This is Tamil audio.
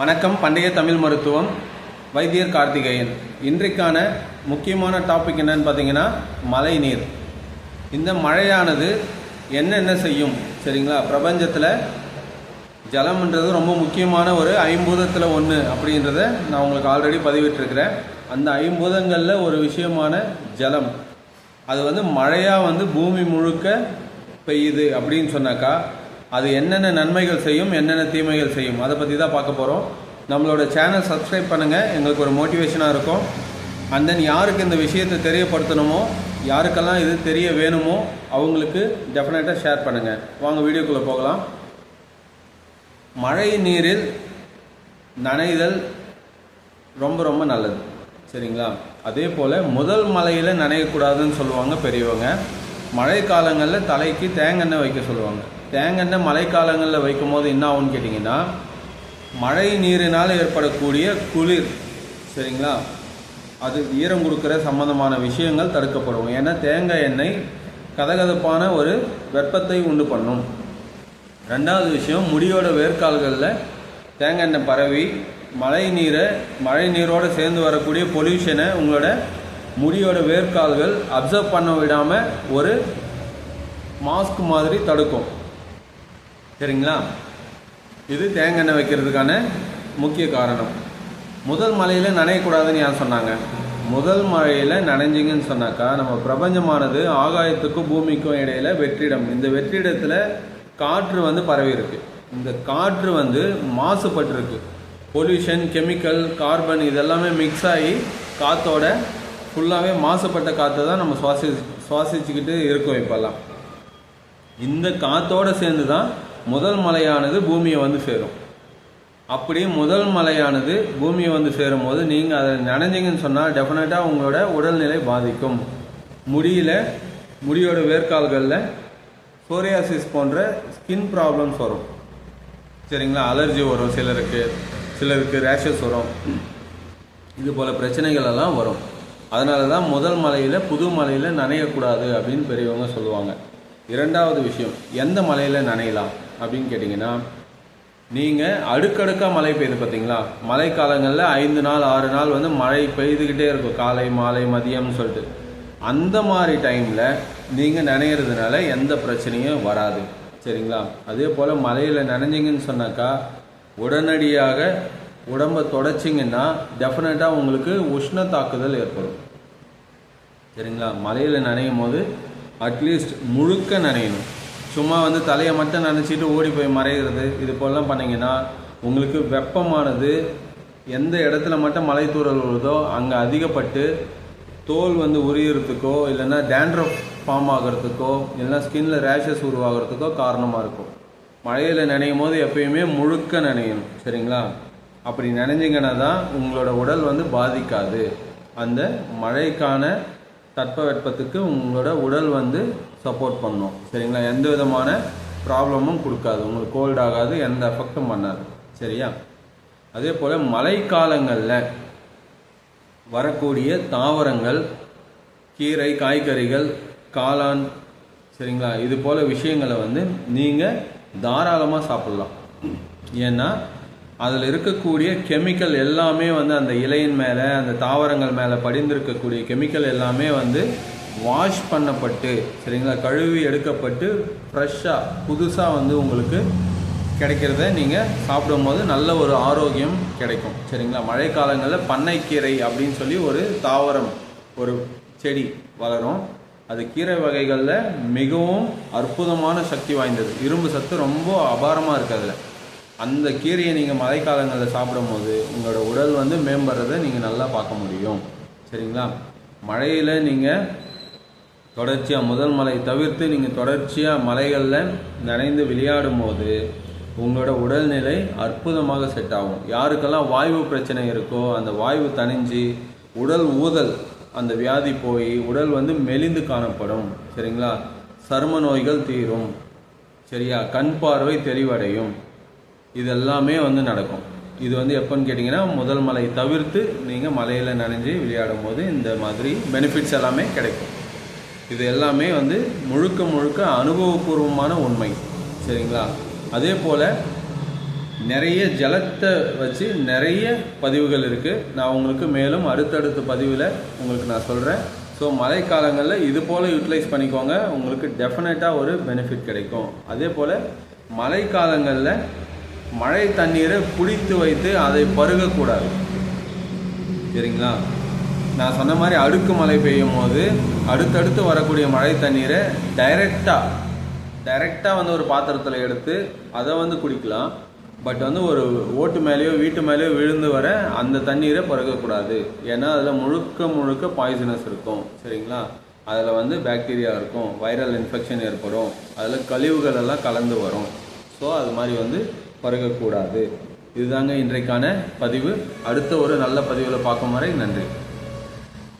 வணக்கம். பண்டைய தமிழ் மருத்துவம் வைத்தியர் கார்த்திகேயன். இன்றைக்கான முக்கியமான டாபிக் என்னன்னு பார்த்தீங்கன்னா மழை நீர். இந்த மழையானது என்னென்ன செய்யும் சரிங்களா? பிரபஞ்சத்தில் ஜலம்ன்றது ரொம்ப முக்கியமான ஒரு ஐம்பூதத்தில் ஒன்று அப்படின்றத நான் உங்களுக்கு ஆல்ரெடி பதிவிட்டிருக்கிறேன். அந்த ஐம்பூதங்களில் ஒரு விஷயமான ஜலம் அது மழையாக பூமி முழுக்க பெய்யுது அப்படின்னு சொன்னாக்கா அது என்னென்ன நன்மைகள் செய்யும், என்னென்ன தீமைகள் செய்யும், அதை பற்றி தான் பார்க்க போகிறோம். நம்மளோட சேனல் சப்ஸ்கிரைப் பண்ணுங்கள், எங்களுக்கு ஒரு மோட்டிவேஷனாக இருக்கும். அண்ட் தென் யாருக்கு இந்த விஷயத்தை தெரியப்படுத்தணுமோ, யாருக்கெல்லாம் இது தெரிய வேணுமோ அவங்களுக்கு டெஃபினட்டாக ஷேர் பண்ணுங்கள். வாங்க வீடியோக்குள்ளே போகலாம். மழை நீரில் நனைதல் ரொம்ப ரொம்ப நல்லது சரிங்களா? அதே போல் முதல் மழையில் நனையக்கூடாதுன்னு சொல்லுவாங்க பெரியவங்க. மழை காலங்களில் தலைக்கு தேங்காய் வைக்க சொல்லுவாங்க. தேங்காய் மழைக்காலங்களில் வைக்கும் போது என்ன ஆகும்னு கேட்டிங்கன்னா, மழை நீரினால் ஏற்படக்கூடிய குளிர் சரிங்களா, அது ஈரம் கொடுக்குற சம்மந்தமான விஷயங்கள் தடுக்கப்படும். ஏன்னா தேங்காய் எண்ணெய் கதகதப்பான ஒரு வெப்பத்தை உண்டு பண்ணும். ரெண்டாவது விஷயம், முடியோட வேர்க்கால்களில் தேங்காய் எண்ணெய் பரவி மழை நீரோடு சேர்ந்து வரக்கூடிய பொல்யூஷனை உங்களோட முடியோட வேர்க்கால்கள் அப்சர்வ் பண்ண விடாமல் ஒரு மாஸ்க் மாதிரி தடுக்கும் சரிங்களா? இது தேங்காய் எண்ணெய் வைக்கிறதுக்கான முக்கிய காரணம். முதல் மழையில் நனையக்கூடாதுன்னு யார் சொன்னாங்க? முதல் மழையில் நனைஞ்சிங்கன்னு சொன்னாக்கா நம்ம பிரபஞ்சமானது ஆகாயத்துக்கும் பூமிக்கும் இடையில் வெற்றிடம். இந்த வெற்றிடத்தில் காற்று பரவி இருக்கு. இந்த காற்று மாசுபட்டிருக்கு. பொல்யூஷன், கெமிக்கல், கார்பன் இதெல்லாமே மிக்ஸ் ஆகி காற்றோட ஃபுல்லாகவே மாசுபட்ட காற்றை தான் நம்ம சுவாசிச்சுக்கிட்டு இருக்கோம் இப்போல்லாம். இந்த காற்றோடு சேர்ந்து தான் முதல் மழையானது பூமியை சேரும். அப்படி முதல் மழையானது பூமியை சேரும் போது நீங்கள் அதை நனைஞ்சிங்கன்னு சொன்னால் டெஃபினட்டாக உங்களோட உடல்நிலை பாதிக்கும். முடியோட வேர்க்கால்களில் சோரியாசிஸ் போன்ற ஸ்கின் ப்ராப்ளம்ஸ் வரும் சரிங்களா? அலர்ஜி வரும், சிலருக்கு ரேஷஸ் வரும், இது போல் பிரச்சனைகள் எல்லாம் வரும். அதனால தான் முதல் மலையில் புது மலையில் நனையக்கூடாது அப்படின்னு பெரியவங்க சொல்லுவாங்க. இரண்டாவது விஷயம், எந்த மலையில் நனையலாம் அப்படின்னு கேட்டிங்கன்னா, நீங்கள் அடுக்கடுக்காக மழை பெய்யுது பார்த்தீங்களா? மழை காலங்களில் 5 நாள் 6 நாள் மழை பெய்துக்கிட்டே இருக்கும், காலை மாலை மதியம்னு சொல்லிட்டு. அந்த மாதிரி டைமில் நீங்கள் நனைகிறதுனால எந்த பிரச்சனையும் வராது சரிங்களா? அதே போல் மழையில் நனைஞ்சிங்கன்னு சொன்னாக்கா உடனடியாக உடம்பை தொடச்சிங்கன்னா டெஃபினட்டாக உங்களுக்கு உஷ்ண தாக்குதல் ஏற்படும் சரிங்களா? மழையில் நனையும் போது அட்லீஸ்ட் முழுக்க நனையணும். சும்மா தலையை மட்டும் நனைச்சிட்டு ஓடி போய் மறைகிறது இது போலலாம் பண்ணிங்கன்னா உங்களுக்கு வெப்பமானது எந்த இடத்துல மட்டும் மழை தூறல் வருதோ அங்கே அதிகப்பட்டு தோல் உரியறதுக்கோ இல்லைன்னா டேண்ட்ரஃப் ஃபார்ம் ஆகிறதுக்கோ இல்லைன்னா ஸ்கின்ல ரேஷஸ் உருவாகிறதுக்கோ காரணமாக இருக்கும். மழையில் நினையும் போது எப்பயுமே முழுக்க நினையணும் சரிங்களா? அப்படி நினைஞ்சிங்கன்னா தான் உங்களோட உடல் பாதிக்காது. அந்த மழைக்கான தட்பவெப்பத்துக்கு உங்களோட உடல் சப்போர்ட் பண்ணும் சரிங்களா? எந்த விதமான ப்ராப்ளமும் கொடுக்காது, உங்களுக்கு கோல்ட் ஆகாது, எந்த எஃபெக்டும் பண்ணாது சரியா? அதே போல் மழைக்காலங்களில் வரக்கூடிய தாவரங்கள், கீரை, காய்கறிகள், காளான் சரிங்களா, இது போல் விஷயங்களை நீங்கள் தாராளமாக சாப்பிட்லாம். ஏன்னா அதில் இருக்கக்கூடிய கெமிக்கல் எல்லாமே அந்த இலையின் மேலே, அந்த தாவரங்கள் மேலே படிந்திருக்கக்கூடிய கெமிக்கல் எல்லாமே வாஷ் பண்ணப்பட்டு சரிங்களா, கழுவி எடுக்கப்பட்டு ஃப்ரெஷ்ஷாக புதுசாக உங்களுக்கு கிடைக்கிறத நீங்கள் சாப்பிடும் போது நல்ல ஒரு ஆரோக்கியம் கிடைக்கும் சரிங்களா? மழைக்காலங்களில் பண்ணைக்கீரை அப்படின்னு சொல்லி ஒரு தாவரம், ஒரு செடி வளரும். அது கீரை வகைகளில் மிகவும் அற்புதமான சக்தி வாய்ந்தது. இரும்பு சத்து ரொம்ப அபாரமாக இருக்கிறதுல. அந்த கீரையை நீங்கள் மழைக்காலங்களில் சாப்பிடும் போது உங்களோட உடல் மேம்படுறதை நீங்கள் நல்லா பார்க்க முடியும் சரிங்களா? மழையில் நீங்கள் தொடர்ச்சியாக முதல் மழை தவிர்த்து நீங்கள் தொடர்ச்சியாக மலைகளில் நனைந்து விளையாடும் போது உங்களோட உடல்நிலை அற்புதமாக செட் ஆகும். யாருக்கெல்லாம் வாய்வு பிரச்சனை இருக்கோ அந்த வாய்வு தணிஞ்சு உடல் ஊதல் அந்த வியாதி போய் உடல் மெலிந்து காணப்படும் சரிங்களா? சரும நோய்கள் தீரும் சரியா? கண் பார்வை தெளிவடையும். இதெல்லாமே நடக்கும். இது எப்போன்னு கேட்டிங்கன்னா முதல் மழை தவிர்த்து நீங்கள் மலையில் நனைஞ்சு விளையாடும் போது இந்த மாதிரி பெனிஃபிட்ஸ் எல்லாமே கிடைக்கும். இது எல்லாமே முழுக்க முழுக்க அனுபவபூர்வமான உண்மை சரிங்களா? அதே போல் நிறைய ஜலத்தை வச்சு நிறைய பதிவுகள் இருக்குது. நான் உங்களுக்கு மேலும் அடுத்தடுத்த பதிவில் உங்களுக்கு நான் சொல்கிறேன். ஸோ மழைக்காலங்களில் இது போல் யூட்டிலைஸ் பண்ணிக்கோங்க, உங்களுக்கு டெஃபினட்டாக ஒரு பெனிஃபிட் கிடைக்கும். அதே போல் மழைக்காலங்களில் மழை தண்ணீரை பிடித்து வைத்து அதை பருகக்கூடாது, சரிங்களா? நான் சொன்ன மாதிரி அடுக்கு மழை பெய்யும் போது அடுத்தடுத்து வரக்கூடிய மழை தண்ணீரை டைரெக்டாக வந்து ஒரு பாத்திரத்தில் எடுத்து அதை வந்து குடிக்கலாம். பட் வந்து ஒரு ஓட்டு மேலேயோ வீட்டு மேலேயோ விழுந்து வர அந்த தண்ணீரை பருகக்கூடாது. ஏன்னா அதில் முழுக்க பாய்சனஸ் இருக்கும், சரிங்களா? அதில் வந்து பாக்டீரியா இருக்கும், வைரல் இன்ஃபெக்ஷன் ஏற்படும், அதில் கழிவுகள் எல்லாம் கலந்து வரும். ஸோ அது மாதிரி வந்து பருகக்கூடாது. இதுதாங்க இன்றைக்கான பதிவு. அடுத்த ஒரு நல்ல பதிவில் பார்க்கும் வரை நன்றி.